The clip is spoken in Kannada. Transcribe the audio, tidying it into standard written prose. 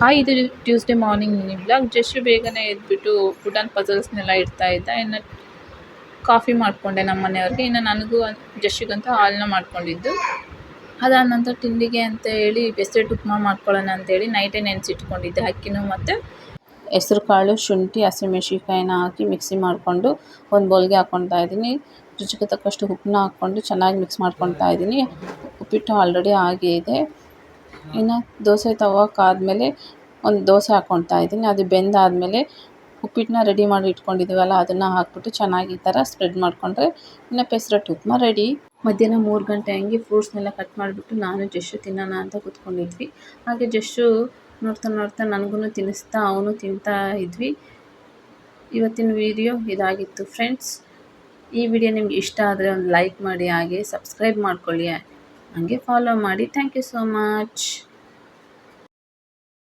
ಹಾಯ್, ಇದು Tuesday morning mini blog. Just ಬೇಗನೆ ಎದ್ಬಿಟ್ಟು ಫುಡ್ ಆ್ಯಂಡ್ ಪಜಲ್ಸ್ನೆಲ್ಲ ಇಡ್ತಾ ಇದ್ದೆ. ಇನ್ನು ಕಾಫಿ ಮಾಡಿಕೊಂಡೆ ನಮ್ಮ ಮನೆಯವ್ರಿಗೆ. ಇನ್ನು ನನಗೂ ಜಸ್ಟಿಗಂತೂ ಹಾಲನ್ನ ಮಾಡ್ಕೊಂಡಿದ್ದು. ಅದಾದ ನಂತರ ತಿಂಡಿಗೆ ಅಂತ ಹೇಳಿ ಬೆಸೆಟ್ ಉಪ್ಮಾ ಮಾಡ್ಕೊಳ್ಳೋಣ ಅಂತೇಳಿ ನೈಟೇ ನೆನೆಸಿಟ್ಕೊಂಡಿದ್ದೆ. ಅಕ್ಕಿನೂ ಮತ್ತು ಹೆಸ್ರು ಕಾಳು, ಶುಂಠಿ, ಹಸಿಮೆಣ್ಸಿನ್ಕಾಯಿನ ಹಾಕಿ ಮಿಕ್ಸಿ ಮಾಡಿಕೊಂಡು ಒಂದು ಬೌಲ್ಗೆ ಹಾಕ್ಕೊಳ್ತಾ ಇದ್ದೀನಿ. ರುಚಿಗೆ ತಕ್ಕಷ್ಟು ಉಪ್ಪನ್ನ ಹಾಕ್ಕೊಂಡು ಚೆನ್ನಾಗಿ ಮಿಕ್ಸ್ ಮಾಡ್ಕೊಳ್ತಾ ಇದ್ದೀನಿ. ಉಪ್ಪಿಟ್ಟು ಆಲ್ರೆಡಿ ಆಗೇ ಇದೆ. ಇನ್ನು ದೋಸೆ ತವಕ್ಕಾದಮೇಲೆ ಒಂದು ದೋಸೆ ಹಾಕ್ಕೊಳ್ತಾ ಇದ್ದೀನಿ. ಅದು ಬೆಂದಾದಮೇಲೆ ಉಪ್ಪಿಟ್ಟನ್ನ ರೆಡಿ ಮಾಡಿ ಇಟ್ಕೊಂಡಿದ್ದೀವಲ್ಲ, ಅದನ್ನು ಹಾಕ್ಬಿಟ್ಟು ಚೆನ್ನಾಗಿ ಈ ಥರ ಸ್ಪ್ರೆಡ್ ಮಾಡಿಕೊಂಡ್ರೆ ಇನ್ನು ಪೆಸರಟ್ಟು ಉಪ್ಮಾ ರೆಡಿ. ಮಧ್ಯಾಹ್ನ 3 ಗಂಟೆ ಹಂಗೆ ಫ್ರೂಟ್ಸ್ನೆಲ್ಲ ಕಟ್ ಮಾಡಿಬಿಟ್ಟು ನಾನು ಜಸ್ಟು ತಿನ್ನೋಣ ಅಂತ ಕೂತ್ಕೊಂಡಿದ್ವಿ. ಹಾಗೆ ಜಸ್ಟು ನೋಡ್ತಾ ನನಗೂ ತಿನ್ನಿಸ್ತಾ ಅವನು ತಿಂತಾ ಇದ್ವಿ. ಇವತ್ತಿನ ವಿಡಿಯೋ ಇದಾಗಿತ್ತು ಫ್ರೆಂಡ್ಸ್. ಈ ವಿಡಿಯೋ ನಿಮ್ಗೆ ಇಷ್ಟ ಆದರೆ ಒಂದು ಲೈಕ್ ಮಾಡಿ, ಹಾಗೆ ಸಬ್ಸ್ಕ್ರೈಬ್ ಮಾಡ್ಕೊಳ್ಳಿ, ಹಾಗೆ ಫಾಲೋ ಮಾಡಿ. Thank you so much.